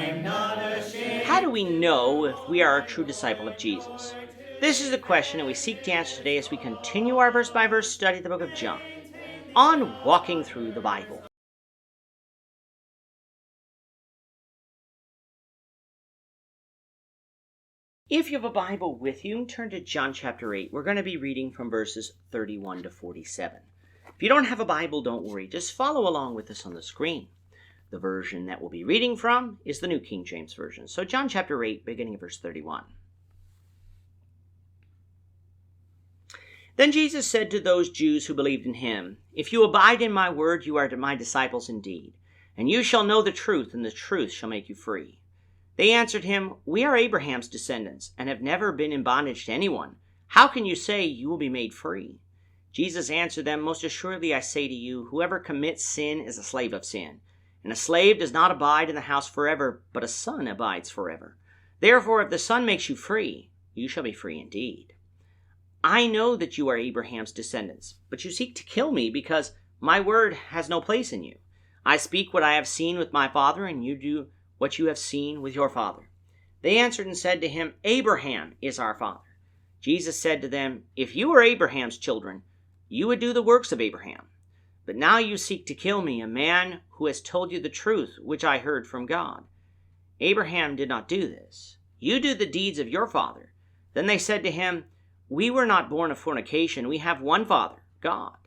How do we know if we are a true disciple of Jesus? This is the question that we seek to answer today as we continue our verse-by-verse study of the book of John on walking through the Bible. If you have a Bible with you, turn to John chapter 8. We're going to be reading from verses 31 to 47. If you don't have a Bible, don't worry. Just follow along with us on the screen. The version that we'll be reading from is the New King James Version. So John chapter 8, beginning of verse 31. Then Jesus said to those Jews who believed in him, "If you abide in my word, you are my disciples indeed, and you shall know the truth, and the truth shall make you free." They answered him, "We are Abraham's descendants, and have never been in bondage to anyone. How can you say you will be made free?" Jesus answered them, "Most assuredly I say to you, whoever commits sin is a slave of sin. And a slave does not abide in the house forever, but a son abides forever. Therefore, if the Son makes you free, you shall be free indeed. I know that you are Abraham's descendants, but you seek to kill me because my word has no place in you. I speak what I have seen with my father, and you do what you have seen with your father." They answered and said to him, "Abraham is our father." Jesus said to them, "If you were Abraham's children, you would do the works of Abraham. But now you seek to kill me, a man who has told you the truth, which I heard from God. Abraham did not do this. You do the deeds of your father." Then they said to him, "We were not born of fornication. We have one Father, God."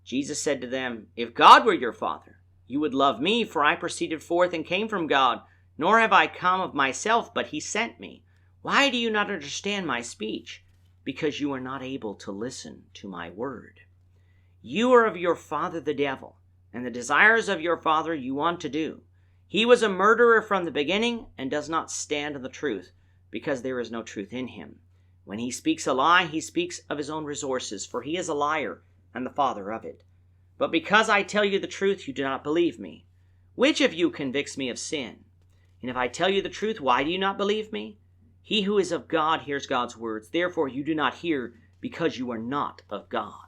Jesus said to them, "If God were your Father, you would love me, for I proceeded forth and came from God, nor have I come of myself, but he sent me. Why do you not understand my speech? Because you are not able to listen to my word. You are of your father the devil, and the desires of your father you want to do. He was a murderer from the beginning and does not stand on the truth, because there is no truth in him. When he speaks a lie, he speaks of his own resources, for he is a liar and the father of it. But because I tell you the truth, you do not believe me. Which of you convicts me of sin? And if I tell you the truth, why do you not believe me? He who is of God hears God's words. Therefore you do not hear, because you are not of God."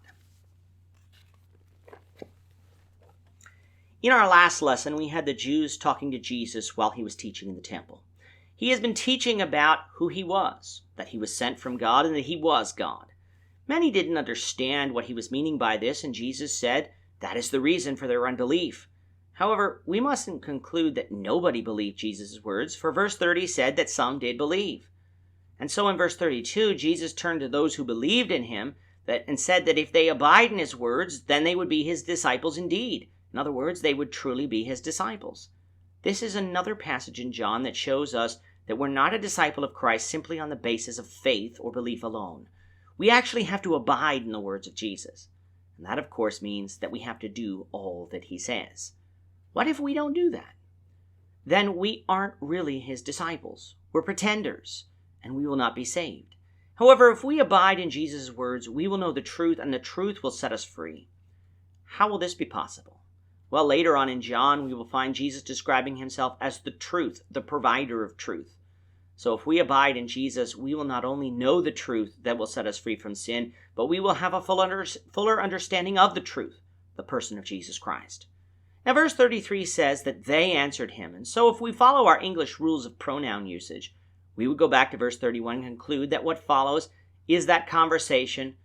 In our last lesson, we had the Jews talking to Jesus while he was teaching in the temple. He has been teaching about who he was, that he was sent from God, and that he was God. Many didn't understand what he was meaning by this, and Jesus said that is the reason for their unbelief. However, we mustn't conclude that nobody believed Jesus' words, for verse 30 said that some did believe. And so in verse 32, Jesus turned to those who believed in him and said that if they abide in his words, then they would be his disciples indeed. In other words, they would truly be his disciples. This is another passage in John that shows us that we're not a disciple of Christ simply on the basis of faith or belief alone. We actually have to abide in the words of Jesus. And that, of course, means that we have to do all that he says. What if we don't do that? Then we aren't really his disciples. We're pretenders, and we will not be saved. However, if we abide in Jesus' words, we will know the truth, and the truth will set us free. How will this be possible? Well, later on in John, we will find Jesus describing himself as the truth, the provider of truth. So if we abide in Jesus, we will not only know the truth that will set us free from sin, but we will have a fuller understanding of the truth, the person of Jesus Christ. Now, verse 33 says that they answered him. And so if we follow our English rules of pronoun usage, we would go back to verse 31 and conclude that what follows is that conversation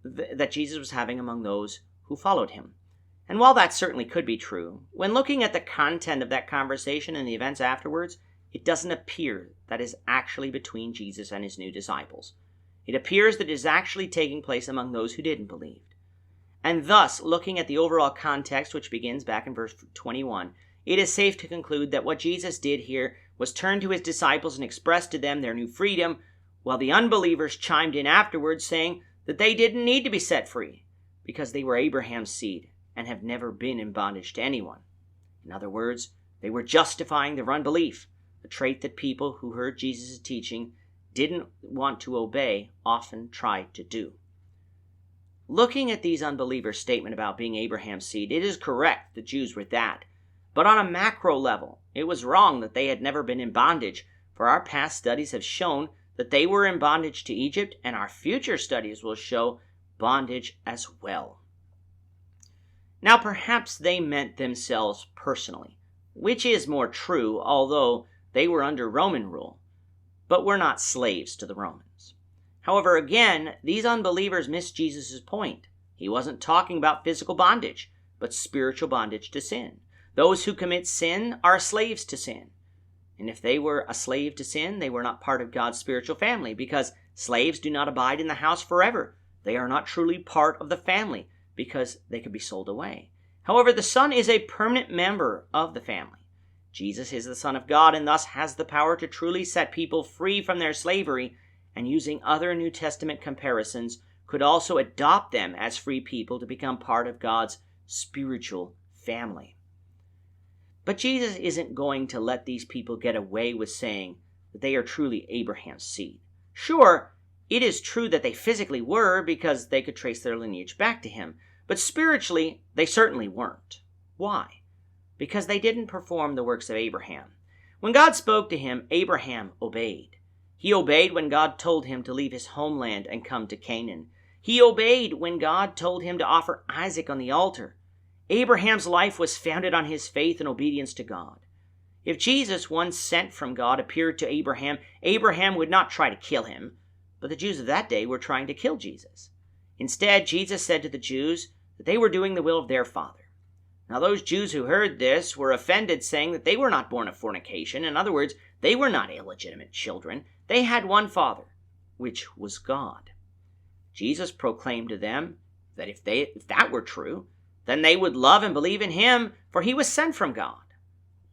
that Jesus was having among those who followed him. And while that certainly could be true, when looking at the content of that conversation and the events afterwards, it doesn't appear that is actually between Jesus and his new disciples. It appears that it is actually taking place among those who didn't believe. And thus, looking at the overall context, which begins back in verse 21, it is safe to conclude that what Jesus did here was turn to his disciples and express to them their new freedom, while the unbelievers chimed in afterwards saying that they didn't need to be set free because they were Abraham's seed and have never been in bondage to anyone. In other words, they were justifying their unbelief, a trait that people who heard Jesus' teaching didn't want to obey often tried to do. Looking at these unbelievers' statement about being Abraham's seed, it is correct the Jews were that. But on a macro level, it was wrong that they had never been in bondage, for our past studies have shown that they were in bondage to Egypt, and our future studies will show bondage as well. Now, perhaps they meant themselves personally, which is more true, although they were under Roman rule, but were not slaves to the Romans. However, again, these unbelievers missed Jesus' point. He wasn't talking about physical bondage, but spiritual bondage to sin. Those who commit sin are slaves to sin. And if they were a slave to sin, they were not part of God's spiritual family, because slaves do not abide in the house forever. They are not truly part of the family, because they could be sold away. However, the Son is a permanent member of the family. Jesus is the Son of God and thus has the power to truly set people free from their slavery, and using other New Testament comparisons, could also adopt them as free people to become part of God's spiritual family. But Jesus isn't going to let these people get away with saying that they are truly Abraham's seed. Sure, it is true that they physically were because they could trace their lineage back to him, but spiritually, they certainly weren't. Why? Because they didn't perform the works of Abraham. When God spoke to him, Abraham obeyed. He obeyed when God told him to leave his homeland and come to Canaan. He obeyed when God told him to offer Isaac on the altar. Abraham's life was founded on his faith and obedience to God. If Jesus, once sent from God, appeared to Abraham, Abraham would not try to kill him, but the Jews of that day were trying to kill Jesus. Instead, Jesus said to the Jews that they were doing the will of their Father. Now those Jews who heard this were offended, saying that they were not born of fornication. In other words, they were not illegitimate children. They had one Father, which was God. Jesus proclaimed to them that if that were true, then they would love and believe in him, for he was sent from God.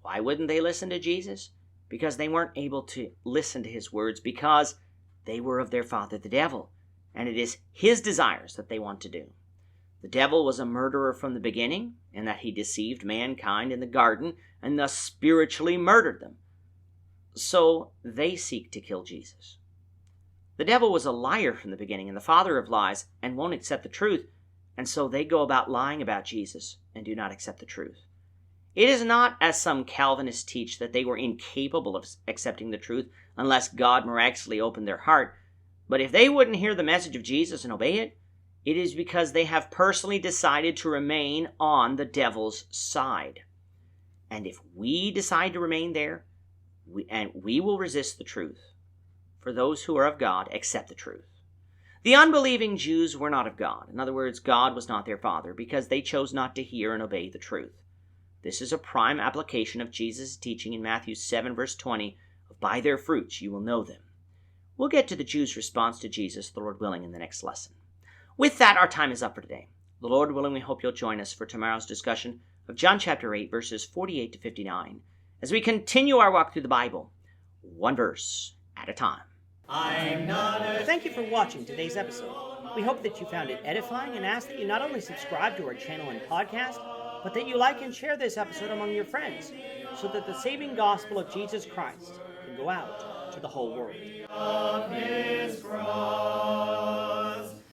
Why wouldn't they listen to Jesus? Because they weren't able to listen to his words, because they were of their father the devil, and it is his desires that they want to do. The devil was a murderer from the beginning, in that he deceived mankind in the garden and thus spiritually murdered them. So they seek to kill Jesus. The devil was a liar from the beginning and the father of lies, and won't accept the truth, and so they go about lying about Jesus and do not accept the truth. It is not, as some Calvinists teach, that they were incapable of accepting the truth unless God miraculously opened their heart, but if they wouldn't hear the message of Jesus and obey it, it is because they have personally decided to remain on the devil's side. And if we decide to remain there, we will resist the truth. For those who are of God, accept the truth. The unbelieving Jews were not of God. In other words, God was not their father, because they chose not to hear and obey the truth. This is a prime application of Jesus' teaching in Matthew 7, verse 20, of by their fruits you will know them. We'll get to the Jews' response to Jesus, the Lord willing, in the next lesson. With that, our time is up for today. The Lord willing, we hope you'll join us for tomorrow's discussion of John chapter 8, verses 48 to 59, as we continue our walk through the Bible, one verse at a time. Thank you for watching today's episode. We hope that you found it edifying and ask that you not only subscribe to our channel and podcast, but that you like and share this episode among your friends, so that the saving gospel of Jesus Christ can go out to the whole world.